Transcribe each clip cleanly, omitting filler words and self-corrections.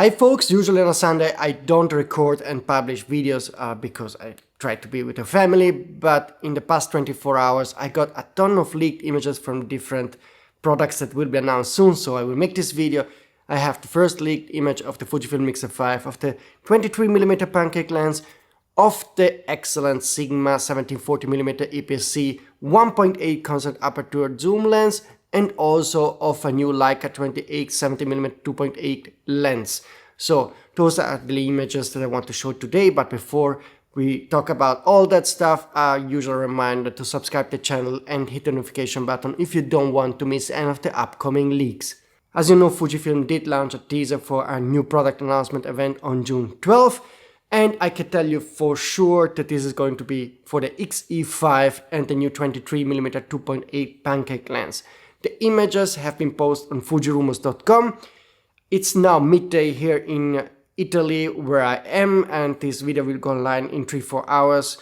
Hi folks, usually on a Sunday I don't record and publish videos because I try to be with the family, but in the past 24 hours I got a ton of leaked images from different products that will be announced soon, so I will make this video. I have the first leaked image of the Fujifilm X-E5, of the 23mm pancake lens, of the excellent Sigma 1740mm APS-C 1.8 constant aperture zoom lens, and also of a new Leica 28-70mm 2.8 lens. So those are the images that I want to show today, but before we talk about all that stuff, a usual reminder to subscribe to the channel and hit the notification button if you don't want to miss any of the upcoming leaks. As you know, Fujifilm did launch a teaser for a new product announcement event on June 12th, and I can tell you for sure that this is going to be for the XE5 and the new 23mm 2.8 pancake lens. The images have been posted on fujirumors.com. It's now midday here in Italy where I am, and this video will go online in 3-4 hours.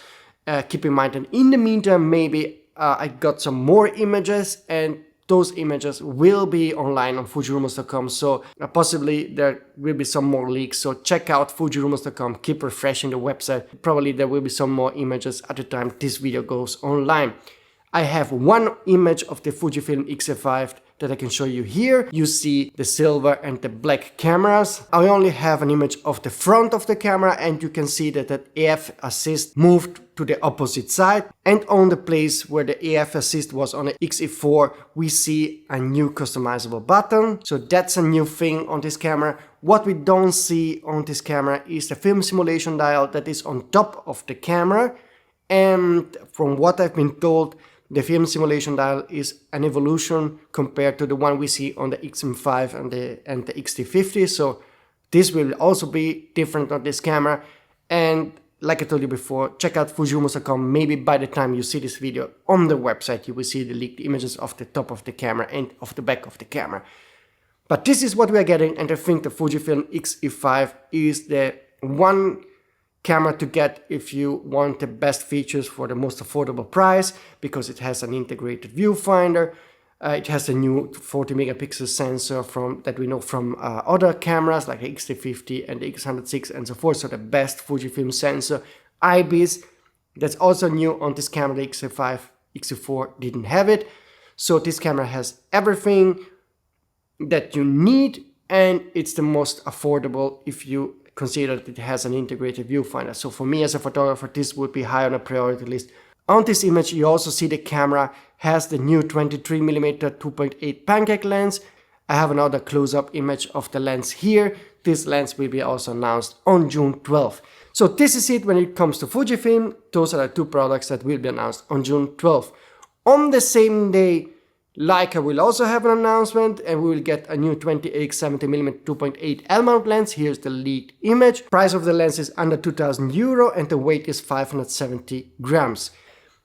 Keep in mind that in the meantime maybe I got some more images, and those images will be online on fujirumors.com, so possibly there will be some more leaks, so check out fujirumors.com, keep refreshing the website. Probably there will be some more images at the time this video goes online. I have one image of the Fujifilm X-E5 that I can show you here. You see the silver and the black cameras. I only have an image of the front of the camera, and you can see that the AF assist moved to the opposite side, and on the place where the AF assist was on the XE4 we see a new customizable button. So that's a new thing on this camera. What we don't see on this camera is the film simulation dial that is on top of the camera, and from what I've been told, the film simulation dial is an evolution compared to the one we see on the XM5 and the X-T50, so this will also be different on this camera. And like I told you before, check out fujirumors.com. Maybe by the time you see this video on the website you will see the leaked images of the top of the camera and of the back of the camera. But this is what we are getting, and I think the Fujifilm X-E5 is the one camera to get if you want the best features for the most affordable price, because it has an integrated viewfinder. It has a new 40 megapixel sensor that we know from other cameras like the X-T50 and the X106 and so forth, so the best Fujifilm sensor. IBIS, that's also new on this camera. The X-E5, X-E4 didn't have it. So this camera has everything that you need, and it's the most affordable if you consider that it has an integrated viewfinder. So for me as a photographer, this would be high on a priority list. On this image you also see the camera has the new 23mm 2.8 pancake lens. I have another close-up image of the lens here. This lens will be also announced on June 12th. So this is it when it comes to Fujifilm. Those are the two products that will be announced on June 12th. On the same day, Leica will also have an announcement, and we will get a new 28-70mm 2.8 L-mount lens. Here's the leaked image. Price of the lens is under €2,000 and the weight is 570 grams.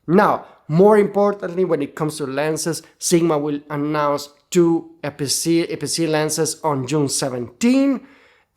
Now, more importantly, when it comes to lenses, Sigma will announce two APS-C lenses on June 17,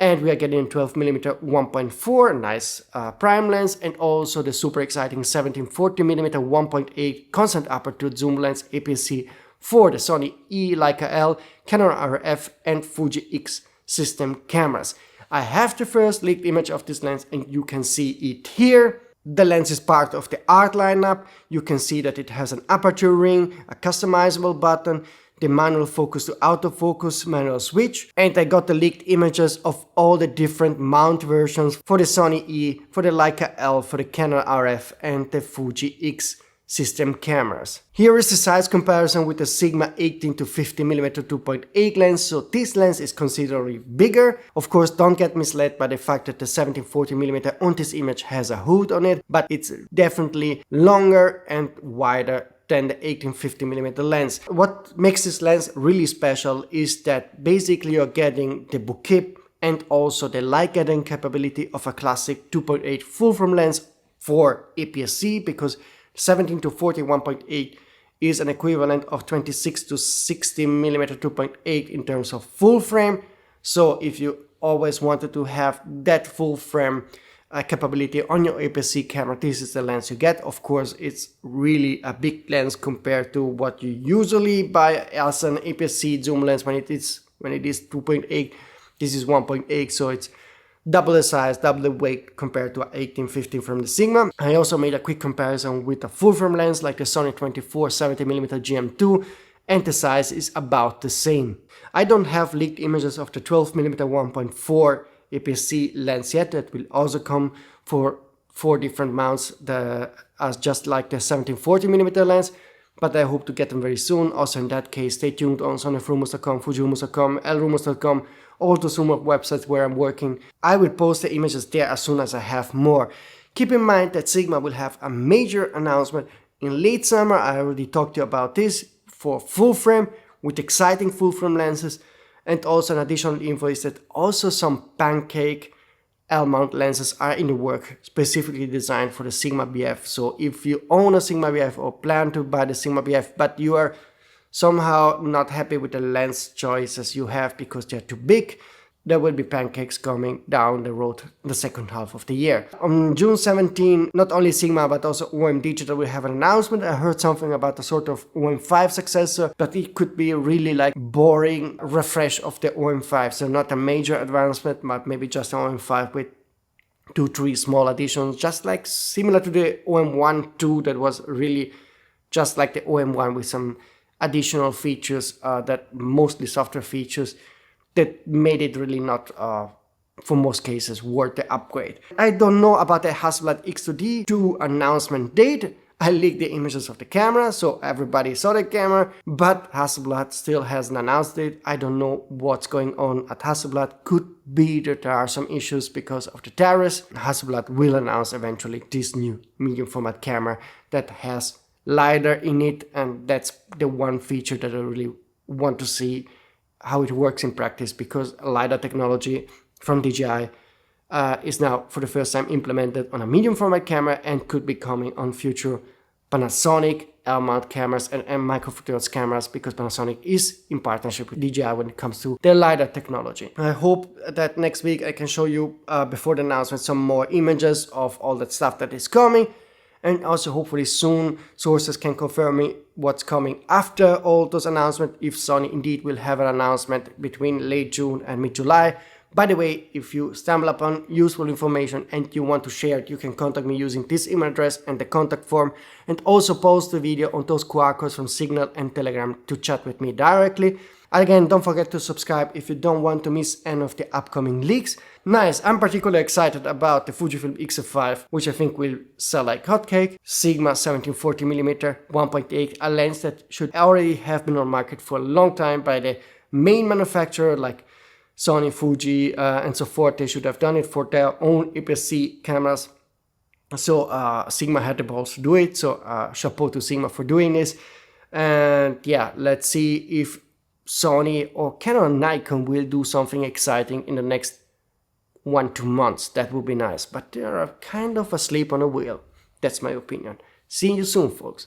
and we are getting 12mm 1.4, nice prime lens, and also the super exciting 1740mm 1.8 constant aperture zoom lens APS-C for the Sony Leica L, Canon RF and Fuji X system cameras. I have the first leaked image of this lens, and you can see it here. The lens is part of the art lineup. You can see that it has an aperture ring, a customizable button, the manual focus to autofocus manual switch, and I got the leaked images of all the different mount versions for the Sony E, for the Leica L, for the Canon RF and the Fuji X system cameras. Here is the size comparison with the Sigma 18-50mm 2.8 lens, so this lens is considerably bigger. Of course, don't get misled by the fact that the 1740mm on this image has a hood on it, but it's definitely longer and wider than the 18-50mm lens. What makes this lens really special is that basically you're getting the bokeh and also the light gathering capability of a classic 2.8 full-frame lens for APS-C, because 17-40 1.8 is an equivalent of 26-60mm 2.8 in terms of full frame. So if you always wanted to have that full frame capability on your APS-C camera, this is the lens you get. Of course, it's really a big lens compared to what you usually buy as an APS-C zoom lens when it is 2.8. This is 1.8, so it's double the size, double the weight compared to 18-15 from the Sigma. I also made a quick comparison with a full frame lens like the Sony 24-70mm GM2, and the size is about the same. I don't have leaked images of the 12mm 1.4 APS-C lens yet. That will also come for 4 different mounts, as just like the 17-40mm lens, but I hope to get them very soon. Also in that case, stay tuned on sonyfrumors.com, fujirumors.com, lrumors.com, all those rumor websites where I'm working. I will post the images there as soon as I have more. Keep in mind that Sigma will have a major announcement in late summer. I already talked to you about this, for full frame with exciting full frame lenses, and also an additional info is that also some pancake L-mount lenses are in the work, specifically designed for the Sigma BF. So if you own a Sigma BF or plan to buy the Sigma BF, but you are somehow not happy with the lens choices you have because they're too big, there will be pancakes coming down the road the second half of the year. On June 17, not only Sigma but also OM Digital will have an announcement. I heard something about a sort of OM5 successor, but it could be really like boring refresh of the OM5. So not a major advancement, but maybe just an OM5 with 2-3 small additions, just like similar to the OM1-2 that was really just like the OM1 with some additional features that mostly software features that made it really not, for most cases, worth the upgrade. I don't know about the Hasselblad X2D announcement date. I leaked the images of the camera, so everybody saw the camera, but Hasselblad still hasn't announced it. I don't know what's going on at Hasselblad. Could be that there are some issues because of the tariffs. Hasselblad will announce eventually this new medium format camera that has LiDAR in it, and that's the one feature that I really want to see how it works in practice, because LiDAR technology from DJI is now for the first time implemented on a medium format camera and could be coming on future Panasonic L-mount cameras and micro four thirds cameras, because Panasonic is in partnership with DJI when it comes to their LiDAR technology. I hope that next week I can show you before the announcement some more images of all that stuff that is coming. And also hopefully soon sources can confirm me what's coming after all those announcements, if Sony indeed will have an announcement between late June and mid-July. By the way, if you stumble upon useful information and you want to share it, you can contact me using this email address and the contact form, and also post the video on those QR codes from Signal and Telegram to chat with me directly. Again, don't forget to subscribe if you don't want to miss any of the upcoming leaks. Nice, I'm particularly excited about the Fujifilm X-E5, which I think will sell like hotcake. Sigma 17-40mm 1.8, a lens that should already have been on market for a long time by the main manufacturer like Sony, Fuji, and so forth. They should have done it for their own APS-C cameras. So Sigma had the balls to do it, so chapeau to Sigma for doing this. And yeah, let's see if Sony or Canon or Nikon will do something exciting in the next 1-2 months. That would be nice, but they are kind of asleep on a wheel. That's my opinion. See you soon, folks.